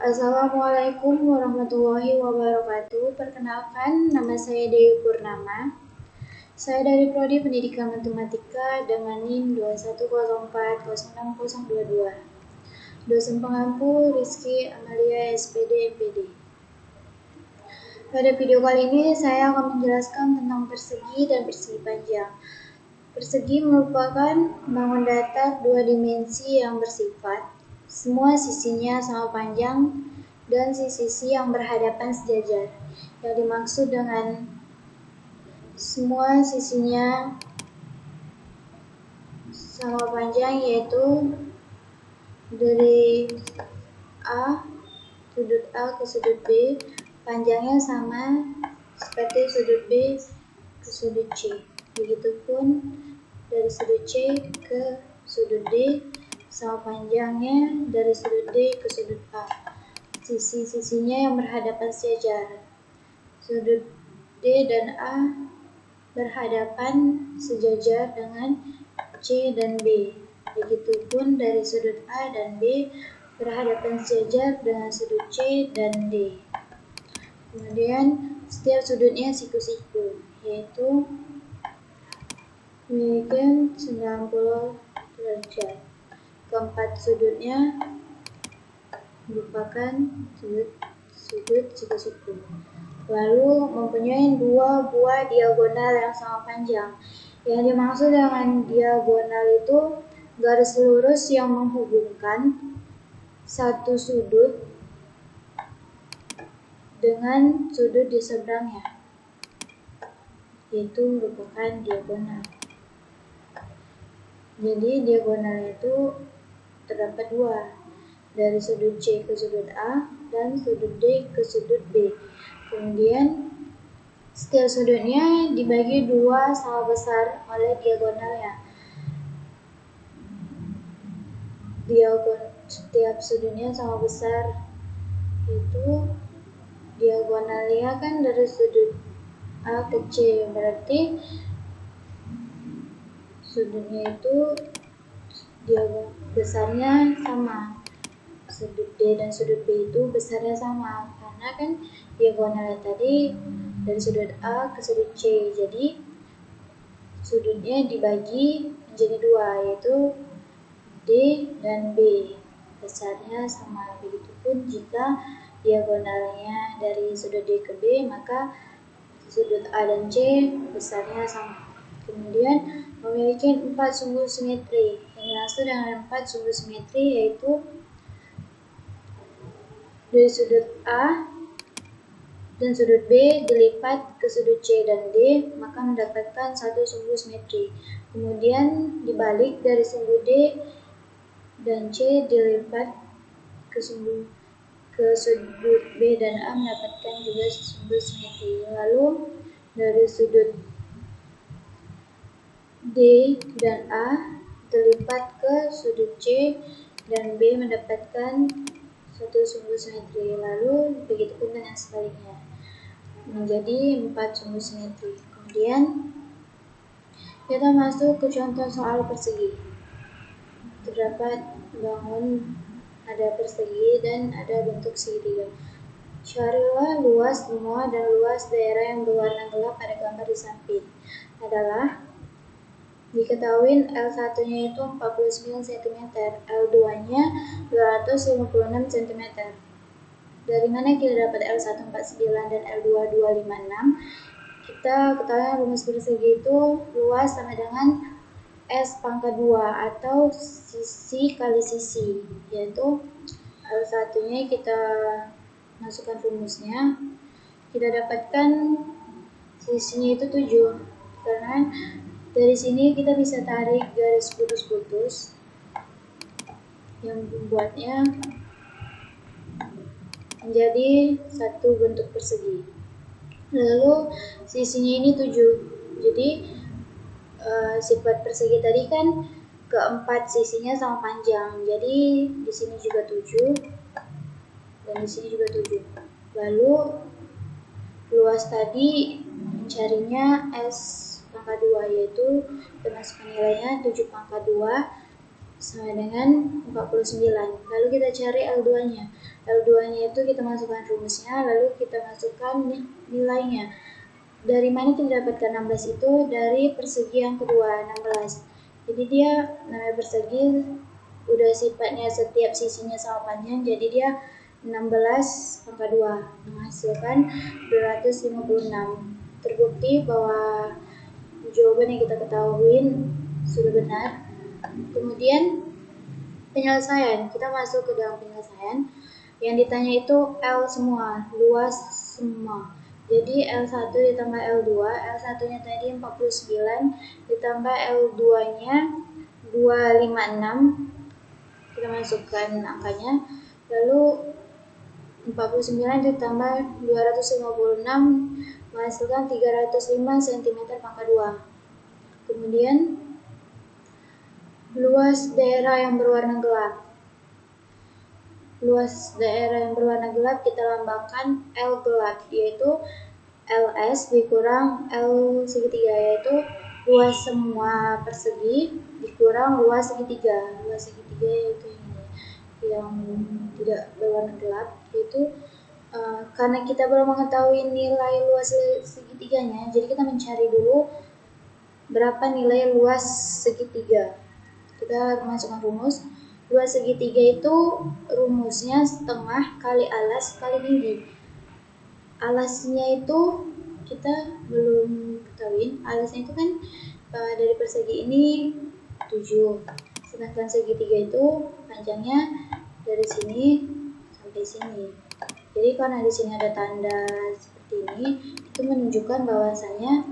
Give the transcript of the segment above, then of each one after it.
Assalamualaikum warahmatullahi wabarakatuh. Perkenalkan, nama saya Dewi Purnama. Saya dari Prodi Pendidikan Matematika dengan NIM 21040622. Dosen pengampu Rizky Amalia SPD MPD. Pada video kali ini saya akan menjelaskan tentang persegi dan persegi panjang. Persegi merupakan bangun datar dua dimensi yang bersifat semua sisinya sama panjang dan sisi yang berhadapan sejajar. Yang dimaksud dengan semua sisinya sama panjang yaitu dari sudut A ke sudut B, panjangnya sama seperti sudut B ke sudut C. Begitupun dari sudut C ke sudut D sama panjangnya dari sudut D ke sudut A. Sisi-sisinya yang berhadapan sejajar. Sudut D dan A berhadapan sejajar dengan C dan B. Begitupun dari sudut A dan B berhadapan sejajar dengan sudut C dan D. Kemudian setiap sudutnya siku-siku, yaitu memiliki 90 derajat. Keempat sudutnya merupakan sudut siku-siku. Lalu mempunyai dua buah diagonal yang sama panjang. Yang dimaksud dengan diagonal itu garis lurus yang menghubungkan satu sudut dengan sudut di seberangnya, yaitu merupakan diagonal. Jadi diagonal itu terdapat dua, dari sudut C ke sudut A dan sudut D ke sudut B. Kemudian setiap sudutnya dibagi dua sama besar oleh diagonalnya. Setiap sudutnya sama besar, itu diagonalnya kan dari sudut A ke C, berarti sudutnya itu besarnya sama. Sudut D dan sudut B itu besarnya sama, karena kan diagonalnya tadi dari sudut A ke sudut C, jadi sudutnya dibagi menjadi dua, yaitu D dan B, besarnya sama. Begitupun jika diagonalnya dari sudut D ke B, maka sudut A dan C besarnya sama. Kemudian memiliki 4 sumbu simetri. Yang dimaksud dengan 4 sumbu simetri yaitu dari sudut A dan sudut B dilipat ke sudut C dan D, maka mendapatkan satu sumbu simetri. Kemudian dibalik dari sumbu D dan C dilipat ke sudut B dan A, mendapatkan juga sumbu simetri. Lalu dari sudut D dan A dilipat ke sudut C dan B, mendapatkan satu sumbu simetri. Lalu begitupun dengan sebaliknya, menjadi 4 sumbu simetri. Kemudian kita masuk ke contoh soal persegi. Terdapat bangun ada persegi dan ada bentuk segitiga. Carilah luas benua dan luas daerah yang berwarna gelap pada gambar di samping. Adalah diketahui L1-nya itu 49 cm, L2-nya 256 cm. Dari mana kita dapat L1 49 dan L2 256? Kita ketahui rumus persegi itu luas sama dengan S pangkat 2 atau sisi kali sisi, yaitu L1-nya kita masukkan rumusnya, kita dapatkan sisinya itu 7, karena dari sini kita bisa tarik garis putus-putus yang membuatnya menjadi satu bentuk persegi. Lalu sisinya ini 7. Jadi sifat persegi tadi kan keempat sisinya sama panjang. Jadi di sini juga 7 dan di sini juga 7. Lalu luas tadi mencarinya S pangkat 2, yaitu kita masukkan nilainya 7 pangkat 2 sama dengan 49. Lalu kita cari L2-nya. L2-nya itu kita masukkan rumusnya, lalu kita masukkan nilainya. Dari mana kita dapatkan 16 itu? Dari persegi yang kedua, 16. Jadi dia namanya persegi, udah sifatnya setiap sisinya sama panjang, jadi dia 16 pangkat 2 menghasilkan 256. Terbukti bahwa jawaban yang kita ketahui sudah benar. Kemudian penyelesaian, kita masuk ke dalam penyelesaian. Yang ditanya itu L semua, luas semua. Jadi L1 ditambah L2, L1-nya tadi 49 ditambah L2-nya 256. Kita masukkan angkanya. Lalu 49 ditambah 256 menghasilkan 305 cm pangkat 2. Kemudian luas daerah yang berwarna gelap. Luas daerah yang berwarna gelap kita lambangkan L gelap, yaitu LS dikurang L segitiga, yaitu luas semua persegi dikurang luas segitiga. Luas segitiga yaitu ini yang tidak berwarna gelap, yaitu karena kita belum mengetahui nilai luas segitiganya, jadi kita mencari dulu berapa nilai luas segitiga. Kita masukkan rumus. Luas segitiga itu rumusnya setengah kali alas kali tinggi. Alasnya itu kita belum ketahui. Alasnya itu kan dari persegi ini 7. Sedangkan segitiga itu panjangnya dari sini sampai sini. Jadi karena di sini ada tanda seperti ini, itu menunjukkan bahwasanya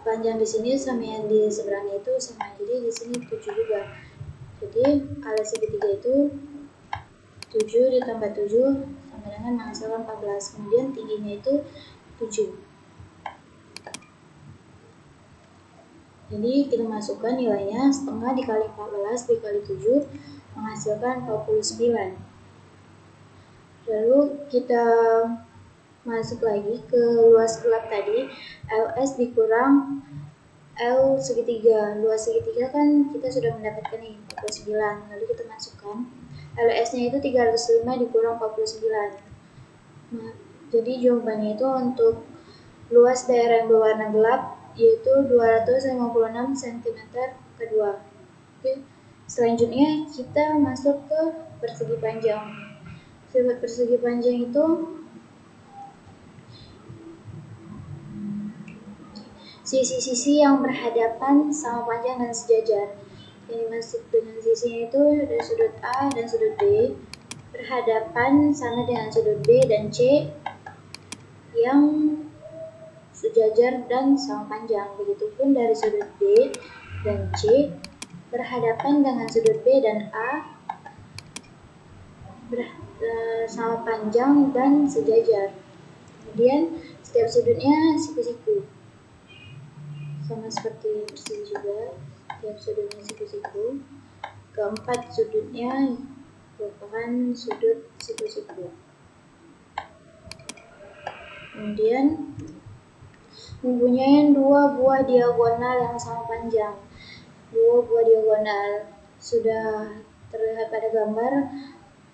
panjang di sini sama yang di seberangnya itu sama. Jadi di sini 7 juga. Jadi alas segitiga itu 7 ditambah 7 sama dengan menghasilkan 14. Kemudian tingginya itu 7. Jadi kita masukkan nilainya setengah dikali 14 dikali 7 menghasilkan 49. Lalu kita masuk lagi ke luas gelap tadi, LS dikurang L segitiga. Luas segitiga kan kita sudah mendapatkan nih 49. Lalu kita masukkan LS-nya itu 305 dikurang 49. Nah, jadi jawabannya itu untuk luas daerah yang berwarna gelap yaitu 256 cm kedua. Oke. Selanjutnya kita masuk ke persegi panjang. Sifat persegi panjang itu sisi-sisi yang berhadapan sama panjang dan sejajar. Yang dimaksud dengan sisinya itu dari sudut A dan sudut B berhadapan sama dengan sudut B dan C yang sejajar dan sama panjang. Begitupun dari sudut B dan C berhadapan dengan sudut B dan A sama panjang dan sejajar. Kemudian setiap sudutnya siku-siku. Sama seperti persegi juga, setiap sudutnya siku-siku. Keempat sudutnya merupakan sudut siku-siku. Kemudian mempunyai 2 buah diagonal yang sama panjang. 2 buah diagonal sudah terlihat pada gambar.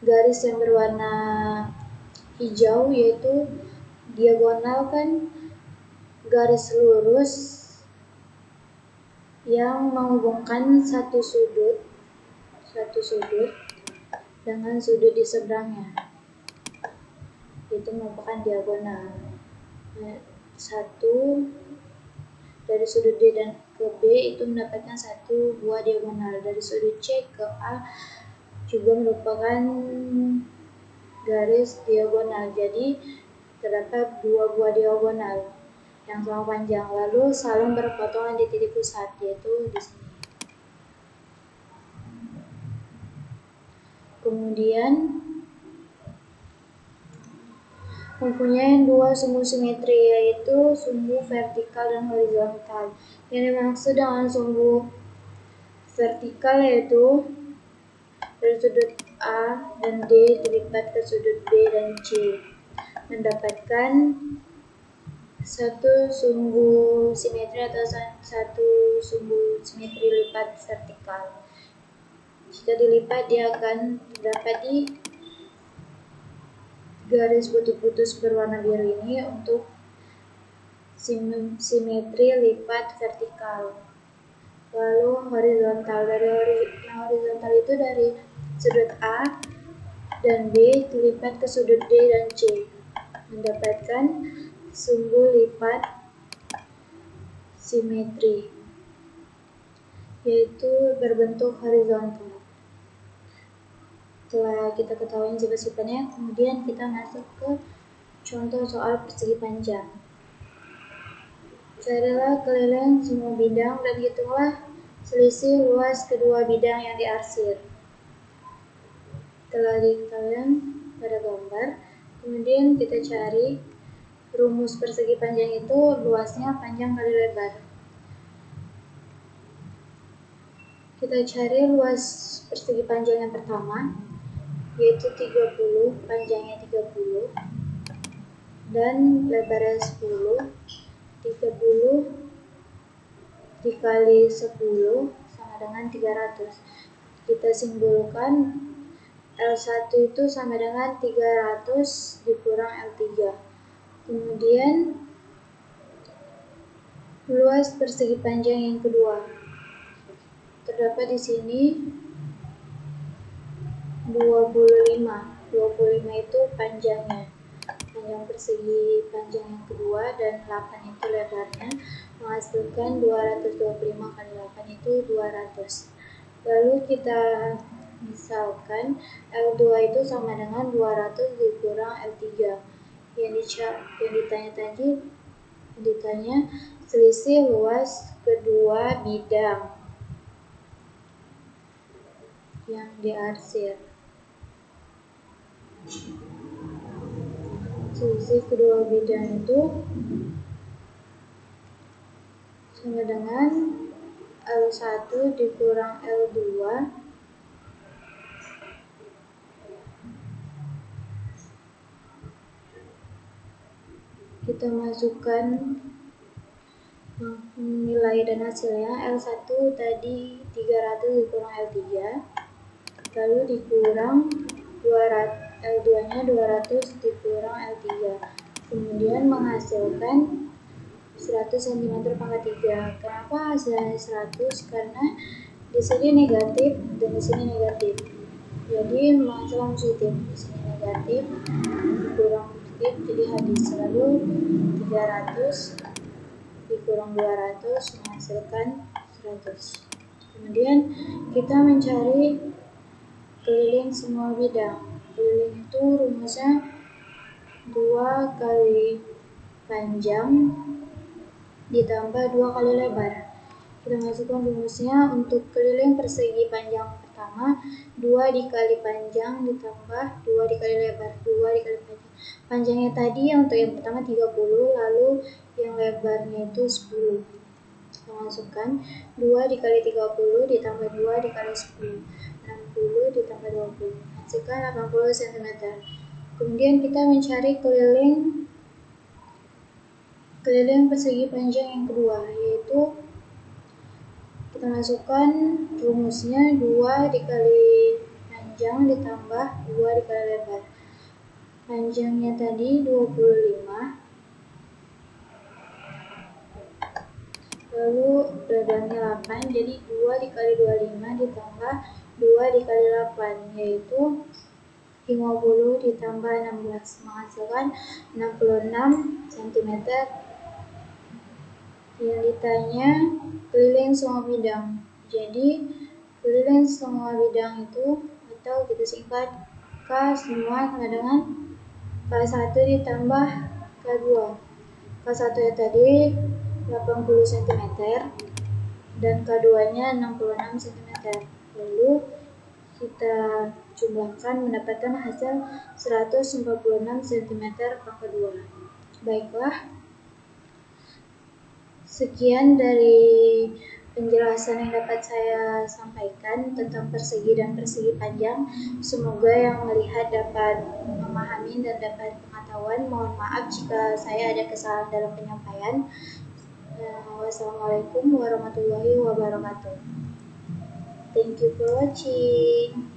Garis yang berwarna hijau yaitu diagonal kan garis lurus yang menghubungkan satu sudut dengan sudut di seberangnya, itu merupakan diagonal. Satu dari sudut D dan ke B itu mendapatkan 1 buah diagonal. Dari sudut C ke A juga merupakan garis diagonal. Jadi terdapat 2 buah diagonal yang sama panjang, lalu saling berpotongan di titik pusat, yaitu di sini. Kemudian mempunyai 2 sumbu simetri, yaitu sumbu vertikal dan horizontal. Yang dimaksud dengan sumbu vertikal yaitu dari sudut A dan D dilipat ke sudut B dan C, mendapatkan satu sumbu simetri atau satu sumbu simetri lipat vertikal. Jika dilipat, dia akan terdapat di garis putus-putus berwarna biru ini untuk simetri lipat vertikal. Lalu horizontal, yang horizontal itu dari sudut A dan B dilipat ke sudut D dan C, mendapatkan sumbu lipat simetri, yaitu berbentuk horizontal. Setelah kita ketahui sifat-sifatnya, kemudian kita masuk ke contoh soal persegi panjang. Carilah keliling semua bidang dan hitunglah selisih luas kedua bidang yang diarsir. Telah dikalian pada gambar, kemudian kita cari rumus persegi panjang itu luasnya panjang kali lebar. Kita cari luas persegi panjang yang pertama, yaitu 30, panjangnya 30 dan lebarnya 10. 30 dikali 10 sama dengan 300. Kita simpulkan L1 itu sama dengan 300 dikurang L3. Kemudian luas persegi panjang yang kedua terdapat di sini 25 itu panjangnya, panjang persegi panjang yang kedua, dan 8 itu lebarnya, menghasilkan 225 kali 8 itu 200. Lalu kita misalkan L2 itu sama dengan 200 dikurang L3. Yang ditanya selisih luas kedua bidang yang diarsir. Selisih kedua bidang itu sama dengan L1 dikurang L2 kita masukkan nilai dan hasilnya. L1 tadi 300 dikurang L3, lalu dikurang 200, L2 nya 200 dikurang L3, kemudian menghasilkan 100 cm pangkat 3. Kenapa hasilnya 100? Karena di sini negatif dan di sini negatif, jadi menghasilkan positif. Di sini negatif dikurang positif, jadi habis. Lalu 300 dikurang 200 menghasilkan 100. Kemudian kita mencari keliling semua bidang. Keliling itu rumusnya 2 kali panjang ditambah 2 kali lebar. Kita masukkan rumusnya. Untuk keliling persegi panjang pertama, 2 dikali panjang ditambah 2 dikali lebar. 2 dikali panjang, panjangnya tadi untuk yang pertama 30, lalu yang lebarnya itu 10. Kita masukkan 2 dikali 30 ditambah 2 dikali 10, 60 ditambah 20, hasilkan 80 cm. Kemudian kita mencari keliling persegi panjang yang kedua, yaitu kita masukkan rumusnya 2 dikali panjang ditambah 2 dikali lebar. Panjangnya tadi 25, lalu lebarnya 8, jadi 2 dikali 25 ditambah 2 dikali 8, yaitu 50 ditambah 16, menghasilkan 66 cm. Yang ditanya keliling semua bidang. Jadi keliling semua bidang itu, atau kita singkat K semua, sama dengan K1 ditambah K2. K1 ya tadi 80 cm dan K2 nya 66 cm. Lalu kita jumlahkan mendapatkan hasil 146 cm pangkat 2. Baiklah, sekian dari penjelasan yang dapat saya sampaikan tentang persegi dan persegi panjang. Semoga yang melihat dapat memahami dan dapat pengetahuan. Mohon maaf jika saya ada kesalahan dalam penyampaian. Wassalamualaikum warahmatullahi wabarakatuh. Thank you for watching.